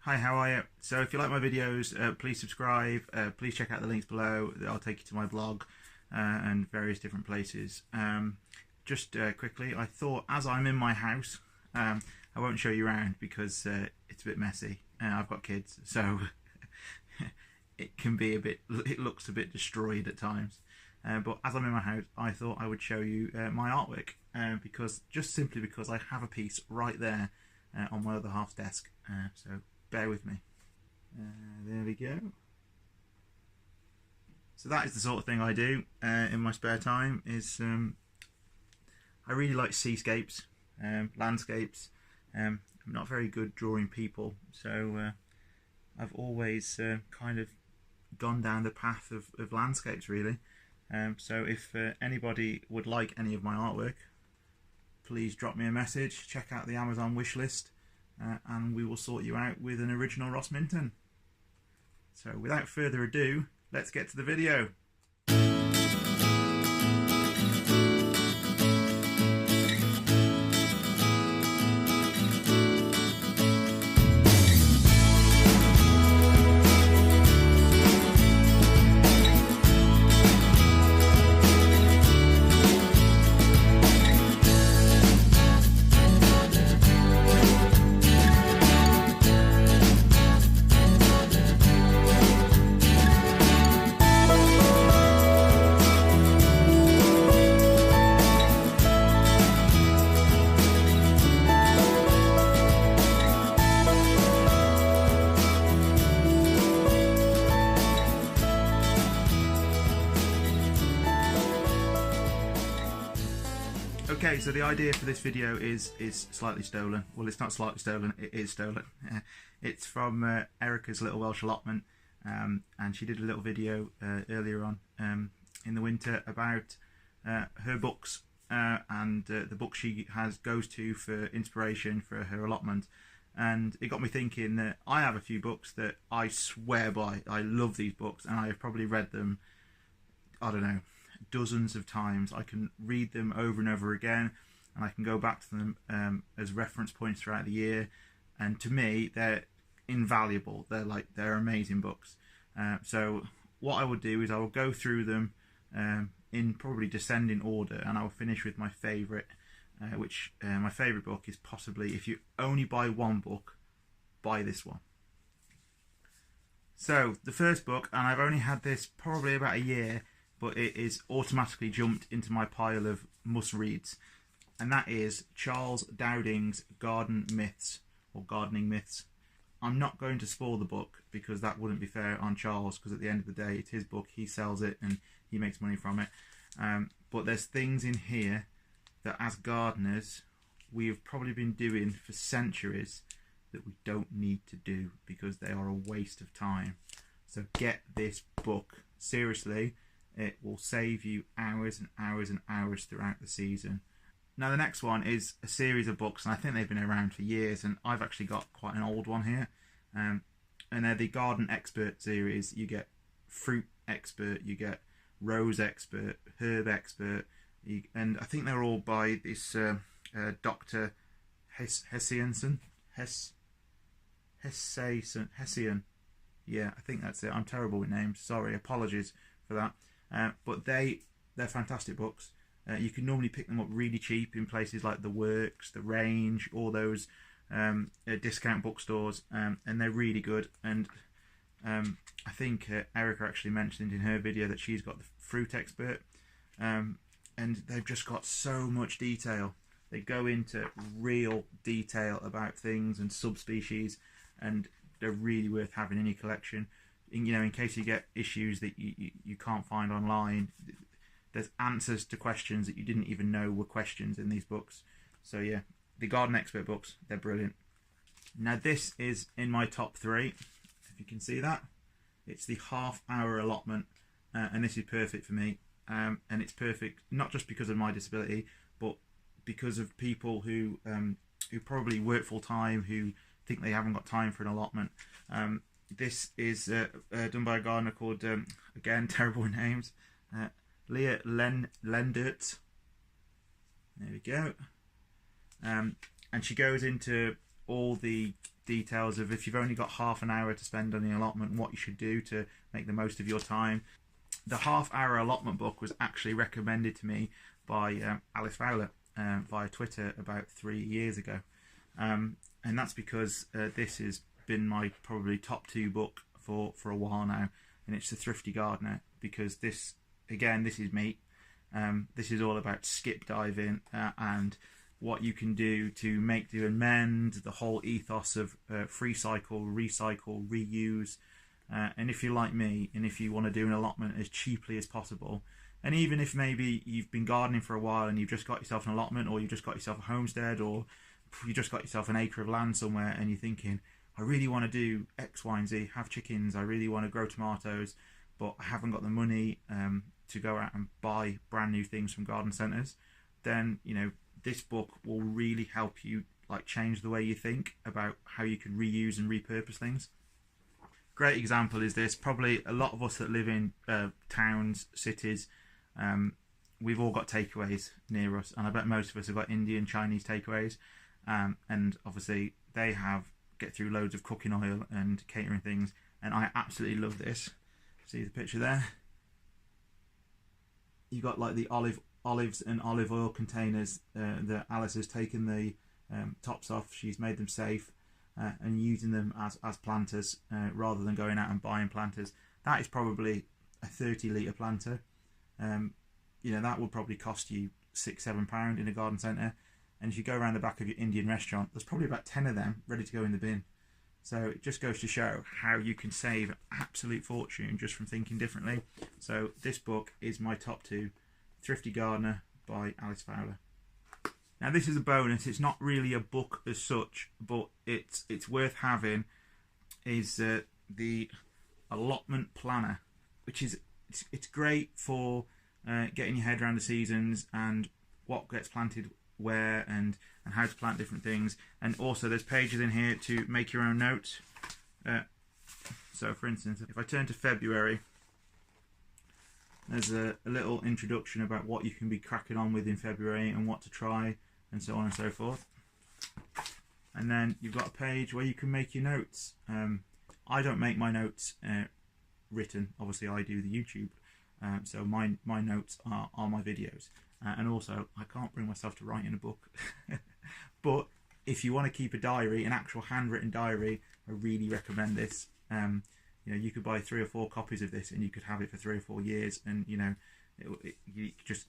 Hi, how are you? So if you like my videos, please subscribe, please check out the links below. I'll take you to my blog and various different places. Just quickly, I thought as I'm in my house, I won't show you around because it's a bit messy. I've got kids, so it can be it looks a bit destroyed at times. But as I'm in my house, I thought I would show you my artwork simply because I have a piece right there on my other half's desk. So bear with me. There we go. So that is the sort of thing I do in my spare time. I really like seascapes, landscapes. I'm not very good drawing people, so I've always kind of gone down the path of landscapes really. So if anybody would like any of my artwork, please drop me a message, check out the Amazon wish list, and we will sort you out with an original Ross Minton. So without further ado, let's get to the video. Okay, so the idea for this video is slightly stolen. Well, it's not slightly stolen, it is stolen. It's from Erica's Little Welsh Allotment, and she did a little video earlier on in the winter about her books and the books she goes to for inspiration for her allotment. And it got me thinking that I have a few books that I swear by. I love these books, and I have probably read them, I don't know, dozens of times. I can read them over and over again, and I can go back to them as reference points throughout the year. And to me, they're invaluable. They're amazing books. So what I would do is I will go through them in probably descending order, and I will finish with my favourite, which my favourite book is possibly, if you only buy one book, buy this one. So the first book, and I've only had this probably about a year, but it is automatically jumped into my pile of must-reads, and that is Charles Dowding's Garden Myths, or Gardening Myths. I'm not going to spoil the book because that wouldn't be fair on Charles, because at the end of the day it's his book, he sells it and he makes money from it. But there's things in here that as gardeners we have probably been doing for centuries that we don't need to do because they are a waste of time. So get this book, seriously. It will save you hours and hours and hours throughout the season. Now the next one is a series of books, and I think they've been around for years, and I've actually got quite an old one here. And they're the Garden Expert series. You get Fruit Expert, you get Rose Expert, Herb Expert, and I think they're all by this Dr. Hessian. Yeah, I think that's it. I'm terrible with names. Sorry, apologies for that. But they're fantastic books. You can normally pick them up really cheap in places like The Works, The Range, all those discount bookstores, and they're really good. And I think Erica actually mentioned in her video that she's got the Fruit Expert, and they've just got so much detail. They go into real detail about things and subspecies, and they're really worth having in your collection. In case you get issues that you can't find online, there's answers to questions that you didn't even know were questions in these books. So yeah, the Garden Expert books, they're brilliant. Now this is in my top 3, if you can see that. It's the half-hour allotment, and this is perfect for me. And it's perfect not just because of my disability, but because of people who probably work full-time, who think they haven't got time for an allotment. This is done by a gardener called, again, terrible names, Leah Lendert. There we go. And she goes into all the details of if you've only got half an hour to spend on the allotment, what you should do to make the most of your time. The half-hour allotment book was actually recommended to me by Alice Fowler via Twitter about 3 years ago, and that's because this has been my probably top 2 book for a while now, and it's The Thrifty Gardener, because this is me. This is all about skip diving and what you can do to make, do and mend, the whole ethos of free cycle, recycle, reuse. And if you're like me, and if you want to do an allotment as cheaply as possible, and even if maybe you've been gardening for a while and you've just got yourself an allotment, or you've just got yourself a homestead, or you just got yourself an acre of land somewhere, and you're thinking, I really want to do X, Y, and Z, have chickens, I really want to grow tomatoes, but I haven't got the money to go out and buy brand new things from garden centres, then, you know, this book will really help you like change the way you think about how you can reuse and repurpose things. Great example is this. Probably a lot of us that live in towns, cities, we've all got takeaways near us, and I bet most of us have got Indian, Chinese takeaways, and obviously they get through loads of cooking oil and catering things, and I absolutely love this. See the picture there? You got like the olives and olive oil containers that Alice has taken the tops off. She's made them safe and using them as planters rather than going out and buying planters. That is probably a 30-litre planter. You know, that would probably cost you £6-7 in a garden centre, and if you go around the back of your Indian restaurant, there's probably about 10 of them ready to go in the bin. So it just goes to show how you can save an absolute fortune just from thinking differently. So this book is my top 2, Thrifty Gardener by Alice Fowler. Now this is a bonus. It's not really a book as such, but it's worth having. Is the allotment planner, which is it's great for getting your head around the seasons and what gets planted where and how to plant different things. And also there's pages in here to make your own notes. So for instance, if I turn to February, there's a little introduction about what you can be cracking on with in February and what to try and so on and so forth. And then you've got a page where you can make your notes. I don't make my notes written, obviously I do the YouTube, so my notes are my videos. And also, I can't bring myself to write in a book. But if you want to keep a diary, an actual handwritten diary, I really recommend this. You know, you could buy 3 or 4 copies of this, and you could have it for 3 or 4 years. And you know, you could just,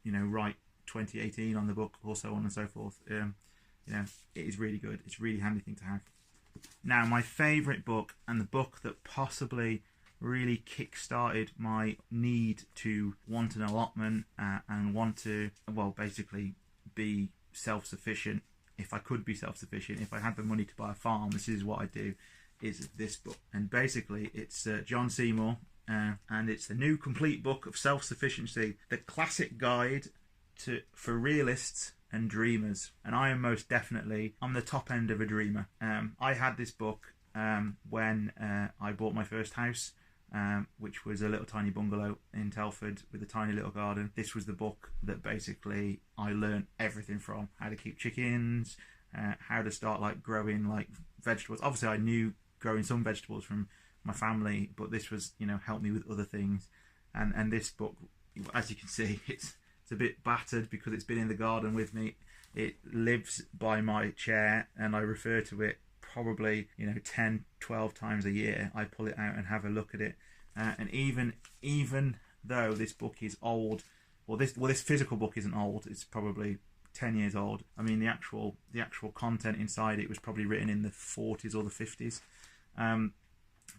you know, write 2018 on the book, or so on and so forth. You know, it is really good. It's a really handy thing to have. Now, my favourite book, and the book that possibly really kick-started my need to want an allotment and want to, well, basically be self-sufficient. If I could be self-sufficient, if I had the money to buy a farm, this is what I do, is this book. And basically it's John Seymour, and it's the new complete book of self-sufficiency, the classic guide for realists and dreamers. And I am most definitely on the top end of a dreamer. I had this book when I bought my first house, which was a little tiny bungalow in Telford with a tiny little garden. This was the book that basically I learned everything from: how to keep chickens, how to start like growing like vegetables. Obviously I knew growing some vegetables from my family, but this was, you know, helped me with other things. And this book, as you can see, it's a bit battered because it's been in the garden with me. It lives by my chair, and I refer to it probably, you know, 10-12 times a year. I pull it out and have a look at it, and even though this book is old, this physical book isn't old, it's probably 10 years old. I mean, the actual content inside it was probably written in the 40s or the 50s.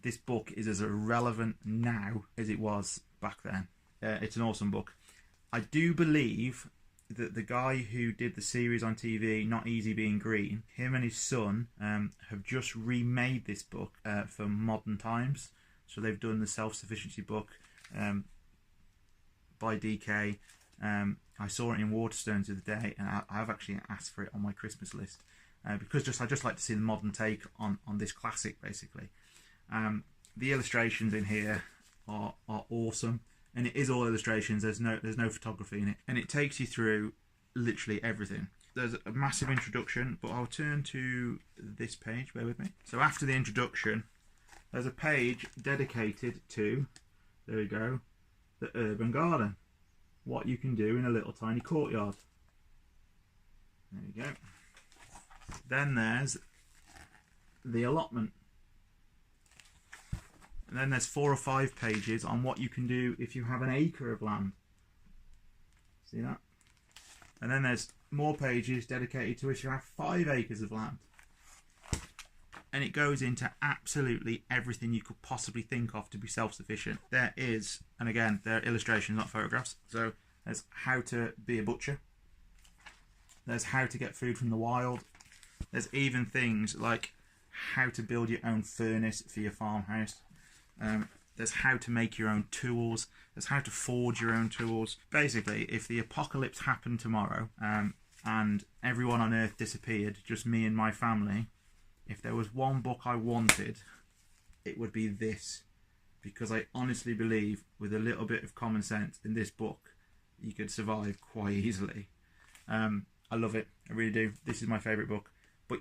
This book is as relevant now as it was back then. It's an awesome book. I do believe that the guy who did the series on TV, Not Easy Being Green, him and his son have just remade this book for modern times. So they've done the self-sufficiency book by DK. I saw it in Waterstones the other day, and I've actually asked for it on my Christmas list because I just like to see the modern take on this classic, basically. The illustrations in here are awesome. And it is all illustrations. There's no photography in it, and it takes you through literally everything. there's a massive introduction, but I'll turn to this page, bear with me. So after the introduction, there's a page dedicated to, there we go, the urban garden. What you can do in a little tiny courtyard. There you go. Then there's the allotment. And then there's 4 or 5 pages on what you can do if you have an acre of land. See that? And then there's more pages dedicated to if you have 5 acres of land. And it goes into absolutely everything you could possibly think of to be self-sufficient. There is, and again, there are illustrations, not photographs. So there's how to be a butcher. There's how to get food from the wild. There's even things like how to build your own furnace for your farmhouse. There's how to make your own tools. There's how to forge your own tools. Basically, if the apocalypse happened tomorrow and everyone on Earth disappeared, just me and my family, if there was one book I wanted, it would be this. Because I honestly believe with a little bit of common sense in this book, you could survive quite easily. I love it. I really do. This is my favourite book. But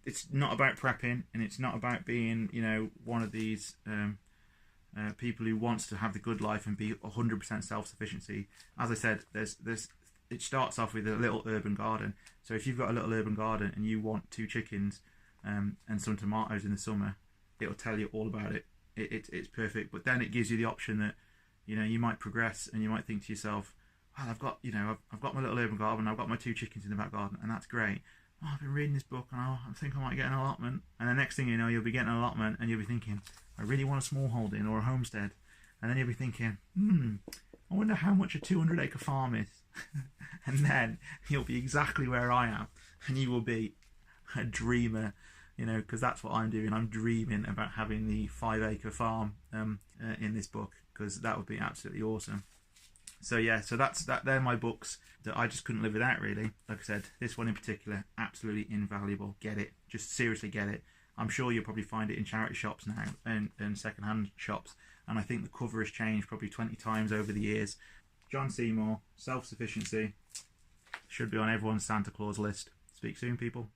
it's not about prepping, and it's not about being, you know, one of these people who wants to have the good life and be 100% self-sufficiency. As I said, it starts off with a little urban garden. So if you've got a little urban garden and you want 2 chickens and some tomatoes in the summer, it'll tell you all about it. It's perfect. But then it gives you the option that, you know, you might progress and you might think to yourself, well, I've got my little urban garden, I've got my 2 chickens in the back garden, and that's great. Oh, I've been reading this book and I think I might get an allotment. And the next thing you know, you'll be getting an allotment and you'll be thinking, I really want a small holding or a homestead. And then you'll be thinking, I wonder how much a 200-acre farm is. And then you'll be exactly where I am, and you will be a dreamer, you know, because that's what I'm doing. I'm dreaming about having the 5-acre farm in this book, because that would be absolutely awesome. So yeah, so they're my books that I just couldn't live without, really. Like I said, this one in particular, absolutely invaluable. Get it. Just seriously get it. I'm sure you'll probably find it in charity shops now and second-hand shops. And I think the cover has changed probably 20 times over the years. John Seymour, Self-Sufficiency. Should be on everyone's Santa Claus list. Speak soon, people.